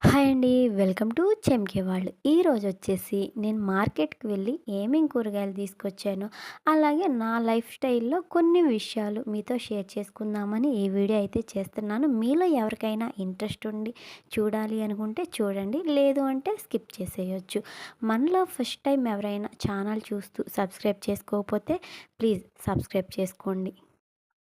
Hi అండి. Welcome to చెంకే వాళ్ళు. ఈరోజు వచ్చేసి నేను మార్కెట్‌కి వెళ్ళి ఏమేమి కూరగాయలు తీసుకొచ్చానో, అలాగే నా లైఫ్ స్టైల్‌లో కొన్ని విషయాలు మీతో షేర్ చేసుకుందామని ఈ వీడియో అయితే చేస్తున్నాను. మీలో ఎవరికైనా ఇంట్రెస్ట్ ఉండి చూడాలి అనుకుంటే చూడండి. లేదు అంటే స్కిప్ చేసేయొచ్చు. మనలో ఫస్ట్ టైం ఎవరైనా ఛానల్ చూస్తూ సబ్స్క్రైబ్ చేసుకోకపోతే ప్లీజ్ సబ్స్క్రైబ్ చేసుకోండి.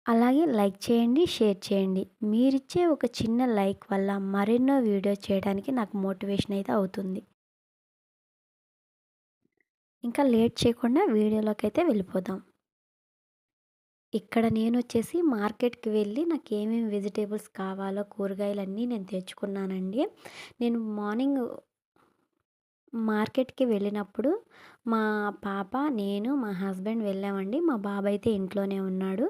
అలాగే లైక్ చేయండి, షేర్ చేయండి. మీరిచ్చే ఒక చిన్న లైక్ వల్ల మరెన్నో వీడియోస్ చేయడానికి నాకు మోటివేషన్ అయితే అవుతుంది. ఇంకా లేట్ చేయకుండా వీడియోలోకైతే వెళ్ళిపోదాం. ఇక్కడ నేనొచ్చేసి మార్కెట్‌కి వెళ్ళి నాకేమేమి వెజిటబుల్స్ కావాలో కూరగాయలన్నీ నేను తెచ్చుకున్నానండి. నేను మార్నింగ్ మార్కెట్‌కి వెళ్ళినప్పుడు మా పాప, నేను, మా హస్బెండ్ వెళ్ళామండి. మా బాబయితే ఇంట్లోనే ఉన్నాడు.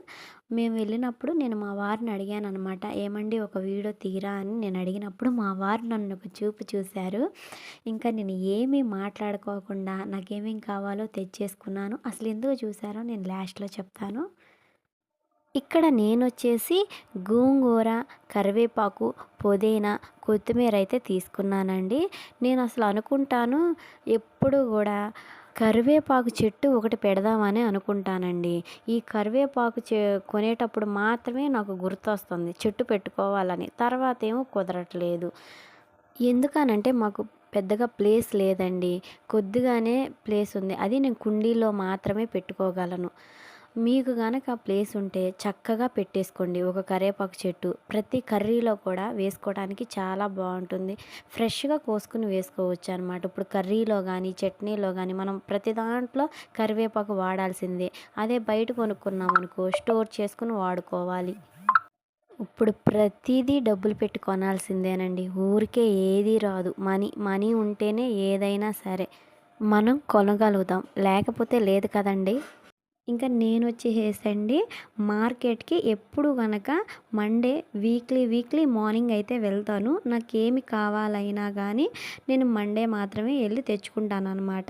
మేము వెళ్ళినప్పుడు నేను మా వారిని అడిగాననమాట. ఏమండి ఒక వీడియో తీయరా అని నేను అడిగినప్పుడు మా వారు నన్ను ఒక చూపు చూసారు. ఇంకా నేను ఏమీ మాట్లాడుకోకుండా నాకేమేం కావాలో తెచ్చేసుకున్నాను. అసలెందుకు చూసారో నేను లాస్ట్‌లో చెప్తాను. ఇక్కడ నేనొచ్చేసి గోంగూర, కరివేపాకు, పుదీనా, కొత్తిమీర అయితే తీసుకున్నానండి. నేనసలు అనుకుంటాను ఎప్పుడు గూడా కరివేపాకు చెట్టు ఒకటి పెడదామని అనుకుంటానండి. ఈ కరివేపాకు కొనేటప్పుడు మాత్రమే నాకు గుర్తొస్తుంది చెట్టు పెట్టుకోవాలని. తర్వాతేమో కుదరట్లేదు. ఎందుకనంటే మాకు పెద్దగా ప్లేస్ లేదండి. కొద్దిగానే ప్లేస్ ఉంది. అది నేను కుండీలో మాత్రమే పెట్టుకోగలను. మీకు గనక ప్లేస్ ఉంటే చక్కగా పెట్టేసుకోండి ఒక కరివేపాకు చెట్టు. ప్రతి కర్రీలో కూడా వేసుకోవడానికి చాలా బావుంటుంది. ఫ్రెష్‌గా కోసుకొని వేసుకోవచ్చనమాట. ఇప్పుడు కర్రీలో గానీ, చట్నీలో గానీ మనం ప్రతి దాంట్లో కరివేపాకు వాడాల్సిందే. అదే బయట కొనుక్కున్నామనుకో స్టోర్ చేసుకొని వాడుకోవాలి. ఇప్పుడు ప్రతీదీ డబ్బులు పెట్టి కొనాల్సిందేనండి. ఊరికే ఏది రాదు. మనీ ఉంటేనే ఏదైనా సరే మనం కొనగలుగుతాం. లేకపోతే లేదు కదండీ! ఇంకా నేనొచ్చేసేసండి మార్కెట్‌కి ఎప్పుడు గనక మండే వీక్లీ మార్నింగ్ అయితే వెళ్తాను. నాకేమి కావాలైనా గానీ నేను మండే మాత్రమే ఎళ్లి తెచ్చుకుంటాననమాట.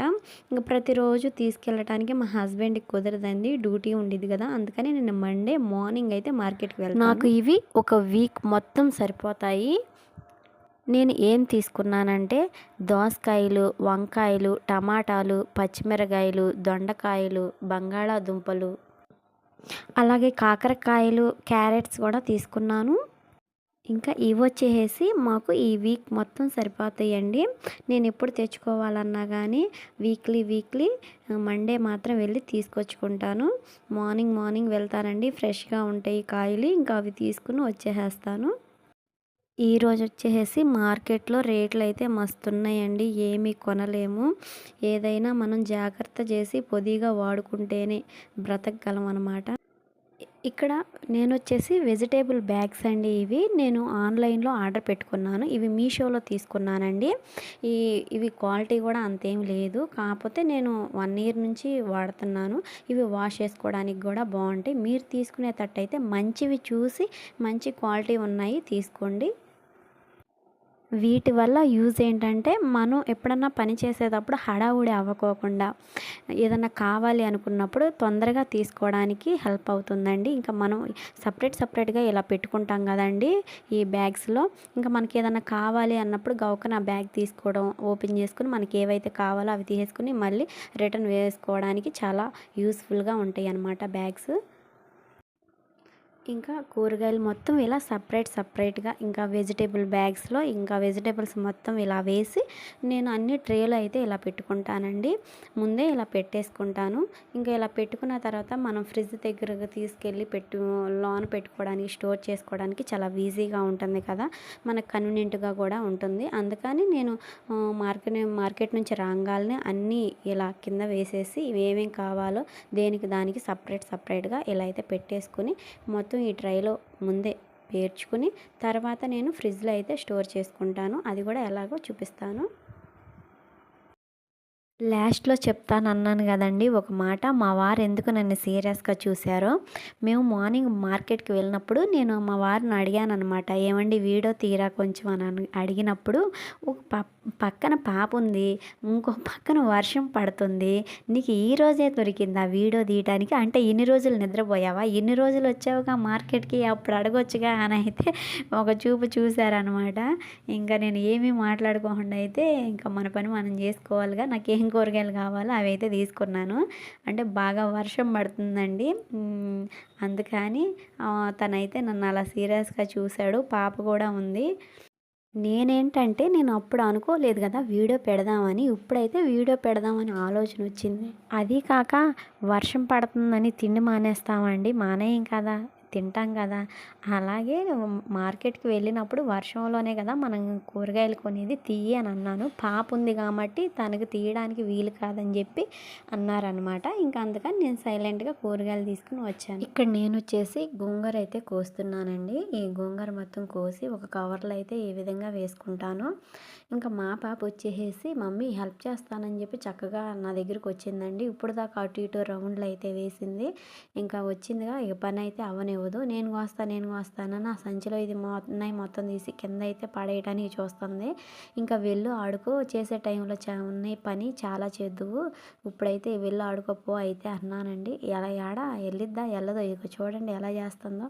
ఇంక ప్రతిరోజు తీసుకెళ్ళటానికి మా హస్బెండ్‌కి కుదరదండి. డ్యూటీ ఉండిద్ది గదా! అందుకని నేను మండే మార్నింగ్ అయితే మార్కెట్‌కి వెళ్తాను. నాకు ఇవి ఒక వీక్ మొత్తం సరిపోతాయి. నేను ఏం తీసుకున్నానంటే దోసకాయలు, వంకాయలు, టమాటాలు, పచ్చిమిరకాయలు, దొండకాయలు, బంగాళాదుంపలు, అలాగే కాకరకాయలు, క్యారెట్స్ కూడా తీసుకున్నాను. ఇంకా ఇవొచ్చేసేసి మాకు ఈ వీక్ మొత్తం సరిపోతాయండి. నేనెప్పుడు తెచ్చుకోవాలన్నా గానీ వీక్లీ మండే మాత్రం వెళ్ళి తీసుకొచ్చుకుంటాను. మార్నింగ్ వెళ్తానండి. ఫ్రెష్‌గా ఉంటాయి కాయలు. ఇంకా అవి తీసుకొని వచ్చేసేస్తాను. ఈరోజొచ్చేసేసి మార్కెట్‌లో రేట్లయితే మస్తున్నాయండి. ఏమీ కొనలేము. ఏదైనా మనం జాగ్రత్త చేసి పొదిగా వాడుకుంటేనే బ్రతకగలమనమాట. ఇక్కడ నేనొచ్చేసి వెజిటేబుల్ బ్యాగ్స్ అండి ఇవి. నేను ఆన్‌లైన్‌లో ఆర్డర్ పెట్టుకున్నాను. ఇవి మీషోలో తీసుకున్నానండి. ఈ ఇవి క్వాలిటీ కూడా అంతేం లేదు. కాపోతే నేను 1 ఇయర్ నుంచి వాడుతున్నాను. ఇవి వాష్ చేసుకోవడానికి కూడా బావుంటాయి. మీరు తీసుకునేటట్టయితే మంచివి చూసి మంచి క్వాలిటీ ఉన్నాయి తీసుకోండి. వీటి వల్ల యూజ్ ఏంటంటే మనం ఎప్పుడన్నా పని చేసేటప్పుడు హడావుడి అవ్వకోకుండా ఏదన్నా కావాలి అనుకున్నప్పుడు తొందరగా తీసుకోవడానికి హెల్ప్ అవుతుందండి. ఇంకా మనం సపరేట్‌గా ఇలా పెట్టుకుంటాం కదండీ ఈ బ్యాగ్స్‌లో. ఇంకా మనకి ఏదన్నా కావాలి అన్నప్పుడు గవుక్కున ఆ బ్యాగ్ తీసుకోవడం, ఓపెన్ చేసుకొని మనకి ఏవైతే కావాలో అవి తీసేసుకొని మళ్ళీ రిటర్న్ వేసుకోవడానికి చాలా యూజ్‌ఫుల్‌గా ఉంటాయన్నమాట బ్యాగ్స్. ఇంకా కూరగాయలు మొత్తం ఇలా సపరేట్‌గా ఇంకా వెజిటబుల్ బ్యాగ్స్‌లో ఇంకా వెజిటబుల్స్ మొత్తం ఇలా వేసి నేను అన్ని ట్రేలో అయితే ఇలా పెట్టుకుంటానండి. ముందే ఇలా పెట్టేసుకుంటాను. ఇంకా ఇలా పెట్టుకున్న తర్వాత మనం ఫ్రిడ్జ్ దగ్గరకి తీసుకెళ్ళి లోన పెట్టుకోవడానికి, స్టోర్ చేసుకోవడానికి చాలా ఈజీగా ఉంటుంది కదా! మనకు కన్వీనియంట్‌గా కూడా ఉంటుంది. అందుకని నేను మార్కెట్ నుంచి రాంగాల్నే అన్నీ ఇలా కింద వేసేసి ఏమేం కావాలో దేనికి దానికి సపరేట్‌గా ఇలా అయితే పెట్టేసుకొని మొత్తం ఈ ట్రైలో ముందే పేర్చుకుని తర్వాత నేను ఫ్రిడ్జ్‌లో అయితే స్టోర్ చేసుకుంటాను. అది కూడా ఎలాగో చూపిస్తాను. లాస్ట్‌లో చెప్తానన్నాను గదండీ ఒక మాట. మా వారు ఎందుకు నన్ను సీరియస్‌గా చూసారో, మేము మార్నింగ్ మార్కెట్‌కి వెళ్ళినప్పుడు నేను మా వారిని అడిగాననమాట. ఏవండీ వీడియో తీరా కొంచెం అని అడిగినప్పుడు, ఒక పక్కన పాపుంది, ఇంకో పక్కన వర్షం పడుతుంది. నీకు ఈ రోజే దొరికిందా వీడియో తీయటానికి? అంటే ఇన్ని రోజులు నిద్రపోయావా? ఇన్ని రోజులు వచ్చావుగా మార్కెట్‌కి అప్పుడు అడగొచ్చుగా అనయితే ఒక చూపు చూసారనమాట. ఇంకా నేను ఏమీ మాట్లాడుకోకుండా అయితే, ఇంకా మన పని మనం జేసుకోవాలిగా. నాకేం కూరగాయలు కావాలో అవైతే తీసుకున్నాను. అంటే బాగా వర్షం పడుతుందండి. అందుకని తనైతే నన్ను అలా సీరియస్‌గా చూసాడు. పాప కూడా ఉంది. నేనేంటంటే నేను అప్పుడు అనుకోలేదు గదా! వీడియో పెడదామని. ఇప్పుడైతే వీడియో పెడదామని ఆలోచన వచ్చింది. అదీ కాక వర్షం పడుతుందని తిండి మానేస్తామా అండి? మానేయం కదా! తింటాం కదా! అలాగే మార్కెట్‌కి వెళ్ళినప్పుడు వర్షంలోనే కదా మనం కూరగాయలు కొనేది తియ్యి అని అన్నాను. పాప ఉంది కాబట్టి తనకు తీయడానికి వీలు కాదని చెప్పి అన్నారనమాట. ఇంకా అందుకని నేను సైలెంట్‌గా కూరగాయలు తీసుకొని వచ్చాను. ఇక్కడ నేనొచ్చేసి గోంగూర అయితే కోస్తున్నానండి. ఈ గోంగూర మొత్తం కోసి ఒక కవర్‌లో అయితే ఈ విధంగా వేసుకుంటాను. ఇంకా మా పాప వచ్చేసేసి మమ్మీ హెల్ప్ చేస్తానని చెప్పి చక్కగా నా దగ్గరికి వచ్చిందండి. ఇప్పుడు దాకా అటు ఇటు రౌండ్లు అయితే వేసింది. ఇంకా వచ్చిందిగా ఇక పని అయితే అవ్వనివ్వదు. నేను కోస్తానని ఆ సంచిలో ఇది ఉన్నాయి మొత్తం తీసి కింద అయితే పడేయడానికి చూస్తుంది. ఇంకా వెళ్ళు ఆడుకో చేసే టైంలో ఉన్నాయి పని చాలా చేద్దువు. ఇప్పుడైతే వెళ్ళు ఆడుకోపో అయితే అన్నానండి. ఎలా ఏడ వెళ్ళిద్దా వెళ్ళదో ఇక చూడండి ఎలా చేస్తుందో.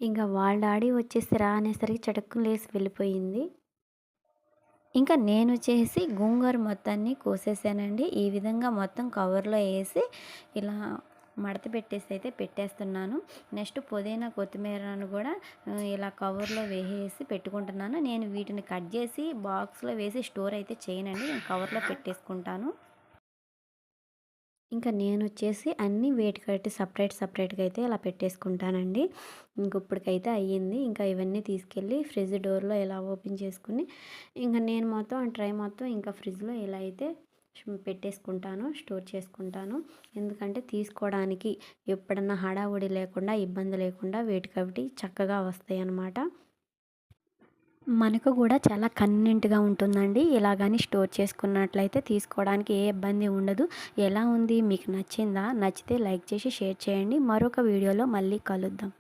ఇంకా వాళ్ళ డాడీ వచ్చేసి రా అనేసరికి చటుక్కున లేసి వెళ్ళిపోయింది. ఇంకా నేనొచ్చేసి గోంగూర మొత్తాన్ని కోసేసానండి. ఈ విధంగా మొత్తం కవర్‌లో ఏసి ఇలా మడత పెట్టేసి అయితే పెట్టేస్తున్నాను. నెక్స్ట్ పుదీనా, కొత్తిమీరను గూడా ఇలా కవర్‌లో వేసేసి పెట్టుకుంటున్నాను. నేను వీటిని కట్ జేసి బాక్స్‌లో వేసి స్టోర్ అయితే చేయనండి. నేను కవర్‌లో పెట్టేసుకుంటాను. ఇంకా నేనొచ్చేసి అన్నీ వేటికట్టి సపరేట్‌గా అయితే ఇలా పెట్టేసుకుంటానండి. ఇంక ఇప్పటికైతే అయ్యింది. ఇంకా ఇవన్నీ తీసుకెళ్ళి ఫ్రిడ్జ్ డోర్‌లో ఇలా ఓపెన్ చేసుకొని, ఇంక నేను మొత్తం ఆ ట్రై మొత్తం ఇంకా ఫ్రిడ్జ్‌లో ఇలా అయితే పెట్టేసుకుంటాను. స్టోర్ చేసుకుంటాను. ఎందుకంటే తీసుకోవడానికి ఎప్పుడన్నా హడావుడి లేకుండా, ఇబ్బంది లేకుండా వేటికవిటి చక్కగా వస్తాయన్నమాట. మనకు కూడా చాలా కన్వీనియంట్‌గా ఉంటుందండి. ఇలా గాని స్టోర్ చేసుకున్నట్లయితే తీసుకోవడానికి ఏ ఇబ్బంది ఉండదు. ఎలా ఉంది? మీకు నచ్చిందా? నచ్చితే లైక్ చేసి షేర్ చేయండి. మరొక వీడియోలో మళ్ళీ కలుద్దాం.